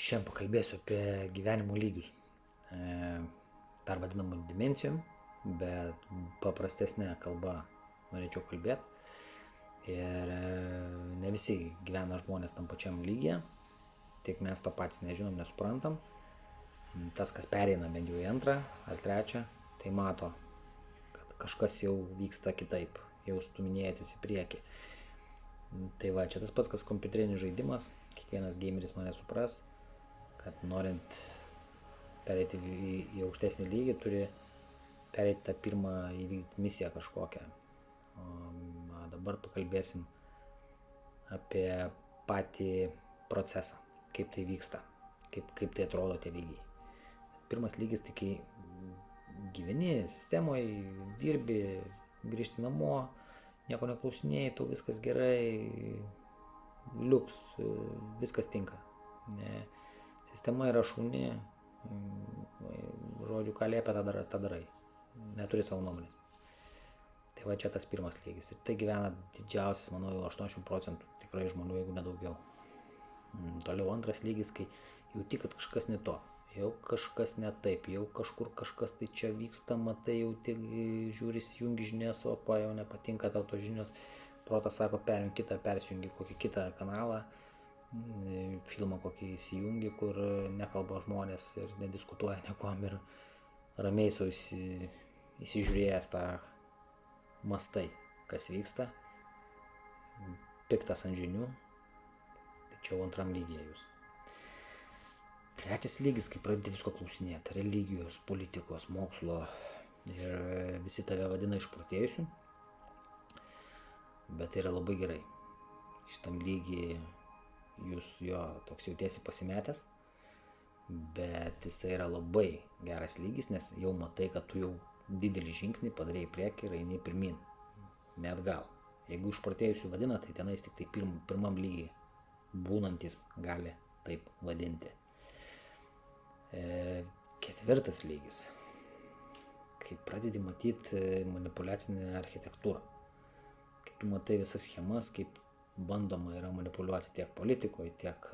Šiandien pakalbėsiu apie gyvenimo lygius. Dar vadinamų dimensijom, bet paprastesnė kalba norėčiau kalbėti. Ir ne visi gyvena žmonės tam pačiam lygyje, tik mes to patys nežinom, nesuprantam. Tas, kas pereina bent jau į antrą ar trečią, tai mato, kad kažkas jau vyksta kitaip, jau stuminėtis į priekį. Tai va, čia tas pats, kas kompiuterinis žaidimas, kiekvienas gameris mane supras, kad norint pereiti į aukštesnį lygį, turi pereiti tą pirmą įvykdyti misiją kažkokią. O dabar pakalbėsim apie patį procesą, kaip tai vyksta, kaip tai atrodo tie lygiai. Pirmas lygis, tai kai gyveni sistemoje, dirbi, grįžti namo, nieko neklausinėjai, tau viskas gerai, liuks, viskas tinka. Sistema yra šauni, žodžiu, ką liepia, tą darai, neturi savo nuomonės. Tai va čia tas pirmas lygis. Ir tai gyvena didžiausias, manau, 80% tikrai žmonių, jeigu nedaugiau. Toliau antras lygis, kai jauti, kad kažkas ne to, jau kažkas ne taip, jau kažkur kažkas tai čia vyksta, matai, jau tik žiūri, įsijungi žinias, opa, jau nepatinka tau tos žinios, protas sako, perjungi kitą, persijungi kokį kitą kanalą, filmą kokį įsijungi, kur nekalba žmonės ir nediskutuoja niekuom ir ramiai savo įsižiūrėjęs tą mastai, kas vyksta, piktas ant žinių, tai čia jau antram lygyje jūs. Trečias lygis, kai pradedi visko klausinėti, religijos, politikos, mokslo ir visi tave vadina išprotėjusiu, bet tai yra labai gerai. Šitam lygiai jūs jo toks jautiesi pasimetęs, bet jisai yra labai geras lygis, nes jau matai, kad tu jau didelį žingsnį padarei į priekį ir eini pirmin, ne atgal. Jeigu išprotėjusiu vadina, tai tenais tik tai pirmam lygiai būnantis gali taip vadinti. Ketvirtas lygis, kai pradedi matyti manipuliacinę architektūrą, kai tu matai visas schemas, kaip bandoma yra manipuliuoti tiek politikoje, tiek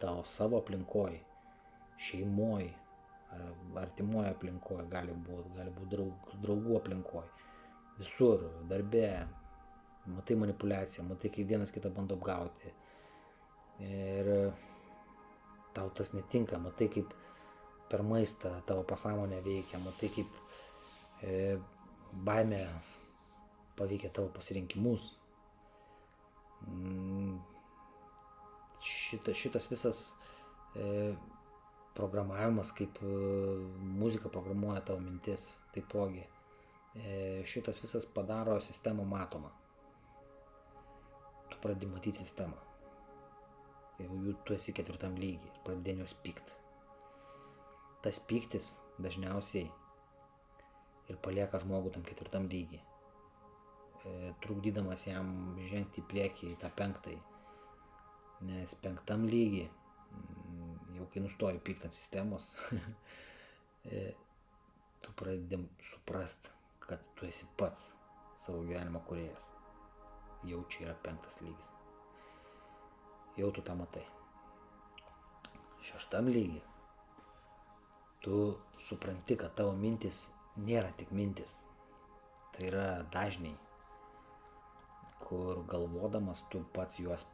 tavo savo aplinkoje, šeimoje, artimoje aplinkoje, gali būti draugų aplinkoje, visur, darbe, matai manipuliaciją, matai, kaip vienas kitą bando apgauti ir tau tas netinka, matai, kaip per maistą tavo pasąmonę veikia, matai, kaip baimė paveikia tavo pasirinkimus. Šitas visas programavimas, kaip muzika programuoja tavo mintis, taipogi. Šitas visas padaro sistemą matomą. Tu pradedi matyti sistemą. Jeigu tu esi ketvirtam lygiai ir pradedi jos pykti. Tas pyktis dažniausiai ir palieka žmogų tam ketvirtam lygiai, trukdydamas jam žengti į priekį į tą penktąjį. Nes penktam lygiai, jau kai nustoji pykti ant sistemos, tu pradedi suprast, kad tu esi pats savo gyvenimo kūrėjas. Jau čia yra penktas lygis. Jau tu tą matai. Šeštam lygiai tu supranti, kad tavo mintis nėra tik mintis. Tai yra dažniai, kur galvodamas tu pats juos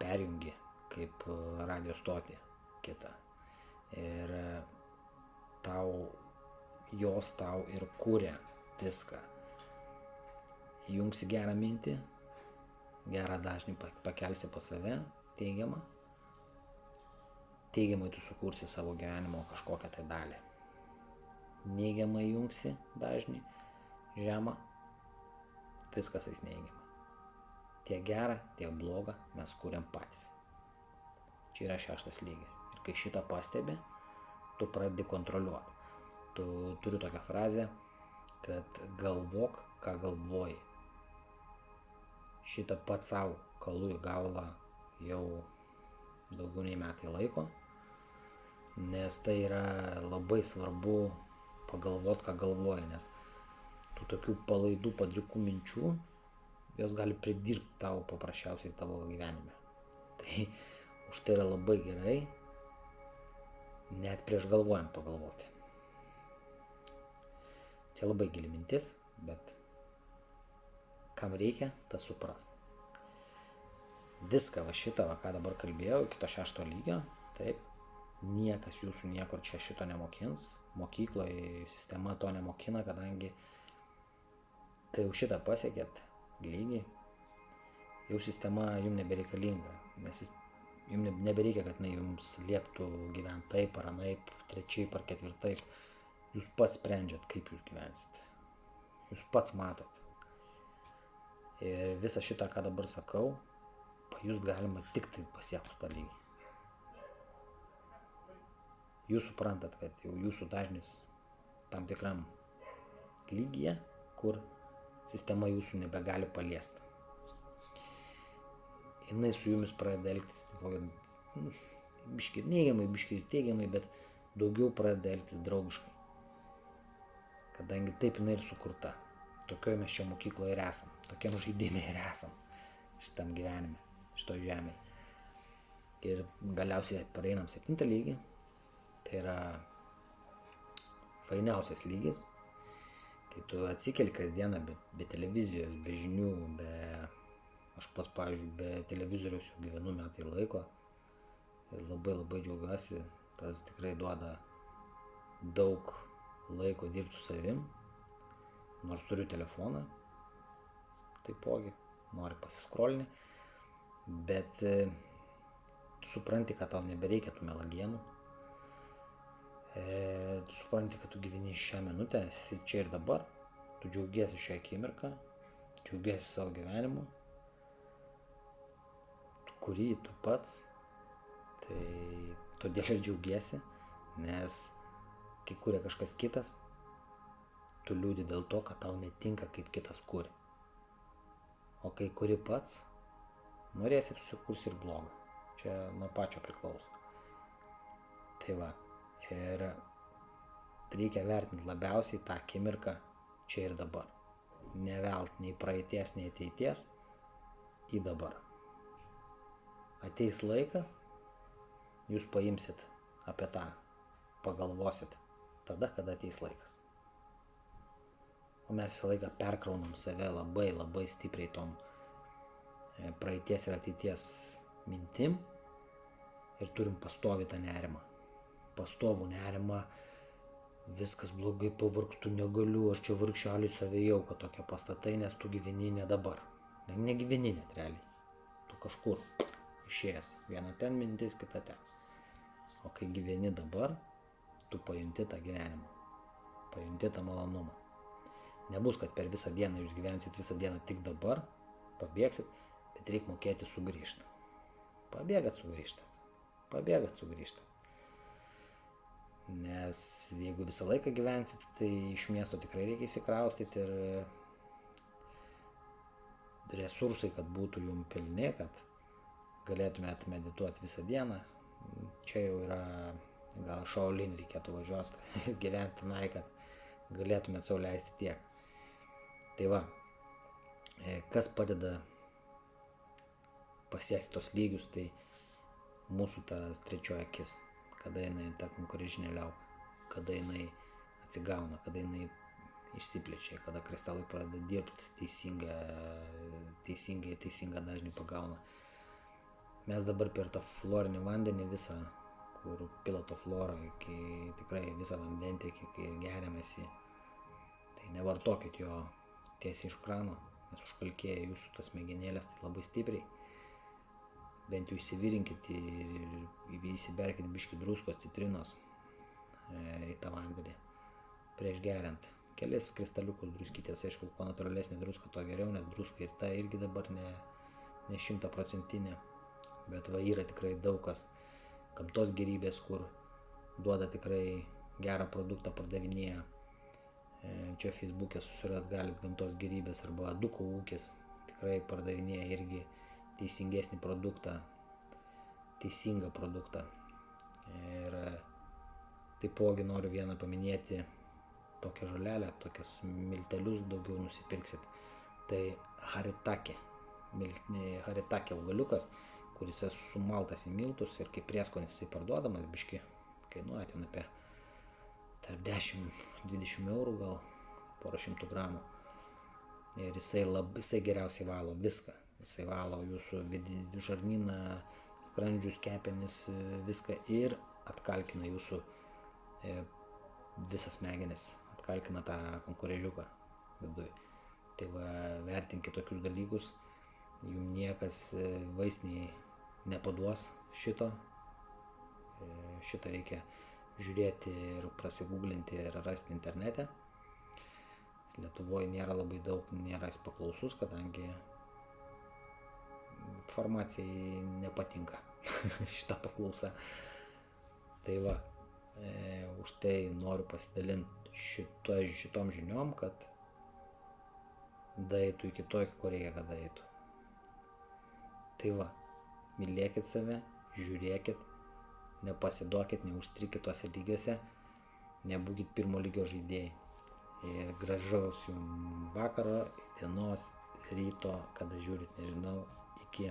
perjungi kaip radijo stotį kitą. Ir jos tau ir kuria viską. Įjungsi gerą mintį, gerą dažnį pakelsi pas save, teigiamą. Teigiamai tu sukursi savo gyvenimo kažkokią tai dalį. Neigiamai įjungsi dažnį, žemą, viskas eis neigiamai. Tiek gerą, tiek blogą mes kuriam patys. Čia yra šeštas lygis. Ir kai šitą pastebi, tu pradedi kontroliuoti. Tu turi tokią frazę, kad galvok, ką galvoji. Šitą pats savo kalu į galvą jau daugiau nei metai laiko, nes tai yra labai svarbu pagalvoti, ką galvoji, nes tų tokių palaidų, padrikų minčių, jos gali pridirbti tau paprasčiausiai tavo gyvenime. Tai Už tai yra labai gerai net prieš galvojant pagalvoti. Čia labai gili mintis, bet kam reikia, tas supras. Viską šitą, ką dabar kalbėjau, iki to 6 lygio, taip, niekas jūsų niekur čia šito nemokins, mokykloje sistema to nemokina, kadangi kai jau šitą pasiekėt lygį, jau sistema jums nebereikalinga, nes jums nebereikia, kad jums lieptų gyventi taip ar anaip, trečiaip ar ketvirtaip. Jūs pats sprendžiat, kaip jūs gyvensit. Jūs pats matot. Ir visą šitą, ką dabar sakau, pajust galima tik tai pasiekus tą lygį. Jūs suprantat, kad jau jūsų dažnis tam tikram lygyje, kur sistema jūsų nebegali paliesti. Jinai su jumis pradeda elgtis biški neigiamai, biški ir teigiamai, bet daugiau pradeda elgtis draugiškai. Kadangi taip jinai ir sukurta. Tokioje mes čia mokykloje ir esam. Tokiam žaidime ir esam. Šitam gyvenime, šitoj žemėje. Ir galiausiai pareinam 7 lygį. Tai yra fainiausias lygis. Kai tu atsikeli kasdieną be televizijos, be žinių, aš pats, pavyzdžiui, be televizoriaus jau gyvenu metai laiko. Ir labai džiaugiuosi. Tas tikrai duoda daug laiko dirbti su savim. Nors turiu telefoną, taipogi, nori pasiskrolinti, bet tu supranti, kad tau nebereikia tų melagienų, tu supranti, kad tu gyveni šią minutę, esi čia ir dabar, tu džiaugiesi šią akimirką, džiaugiesi savo gyvenimu, tu kuri tu pats, tai todėl ir džiaugiesi, nes kai kuria kažkas kitas, tu liūdi dėl to, kad tau netinka, kaip kitas kuri. O kai kuri pats, norėsi susikursi ir blogą. Čia nuo pačio priklauso. Tai va, ir reikia vertinti labiausiai tą akimirką čia ir dabar. Nevelt nei praeities, nei ateities į dabar. Ateis laikas, jūs paimsit apie tą, pagalvosit tada, kada ateis laikas. O mes visą laiką perkraunam save labai stipriai tom praeities ir ateities mintim ir turim pastovį tą nerimą. Pastovų nerimą, viskas blogai, pavargstu, negaliu, aš čia vargšelį save jauką tokia pastatai, nes tu gyveni ne dabar. Negyveni net realiai. Tu kažkur išėjęs. Viena ten mintis, kita ten. O kai gyveni dabar, tu pajunti tą gyvenimą. Pajunti tą malonumą. Nebus, kad per visą dieną jūs gyvensit visą dieną tik dabar, pabėgsit, bet reikia mokėti sugrįžti. Pabėgat sugrįžti. Nes jeigu visą laiką gyvensit, tai iš miesto tikrai reikia įsikraustyti ir resursai, kad būtų jums pilni, kad galėtumėt medituoti visą dieną. Čia jau yra, gal Šaolin reikėtų važiuoti, gyventi tenai, kad galėtumėt sau leisti tiek. Tai va, kas padeda pasiekti tos lygius, tai mūsų tas trečioji akis, kada jinai ta konkurencinė liauka, kada jinai atsigauna, kada jinai išsiplečia, kada kristalai pradeda dirbti teisingą dažnį pagauna. Mes dabar per tą florinį vandenį visą, kur pila to floro, tikrai visą vandentiekį ir geriamės jį, tai nevartokit jo tiesiai iš krano, nes užkalkėja jūsų tas smegenėlės tai labai stipriai. Bent jau įsivirinkit ir įsiberkit biškį druskos, citrinos į tą vandenį prieš geriant. Kelis kristaliukus druskytės, aišku, kuo natūralesnė druska, to geriau, nes druska ir ta irgi dabar ne 100%, bet va yra tikrai daug kas gamtos gėrybės, kur duoda tikrai gerą produktą, pardavinėja. Čia Facebook'e susirast galit gamtos gėrybės arba Aduko ūkis tikrai pardavinėja irgi teisingesnį produktą, teisingą produktą. Ir taipogi noriu vieną paminėti tokią žolelę, tokias miltelius daugiau nusipirksit. Tai haritake augaliukas, kuris sumaltas į miltus ir kaip prieskonis jisai parduodamas, biški kainuoja ten apie tarp 10-20 eurų gal, porą šimtų gramų. Ir jisai geriausiai valo viską. Jisai valo jūsų žarnyną, skrandžius, kepenis, viską ir atkalkina jūsų visas smegenis, atkalkina tą konkurežiuką viduj. Tai va, vertinkit tokius dalykus, jums niekas vaistiniai nepaduos šito. Šitą reikia žiūrėti ir prasigūglinti ir rasti internete. Lietuvoje nėra labai daug, nėra jis paklausus, kadangi farmacijai nepatinka šitą paklausą. Tai va, už tai noriu pasidalinti šitom žiniom, kad daeitų iki to, iki ko reikia, kad daeitų. Tai va, mylėkit save, žiūrėkit, nepasiduokit, neužstrikit tose lygiuose, nebūkit pirmo lygio žaidėjai. Ir gražaus jums vakaro, dienos, ryto, kada žiūrit, nežinau, iki.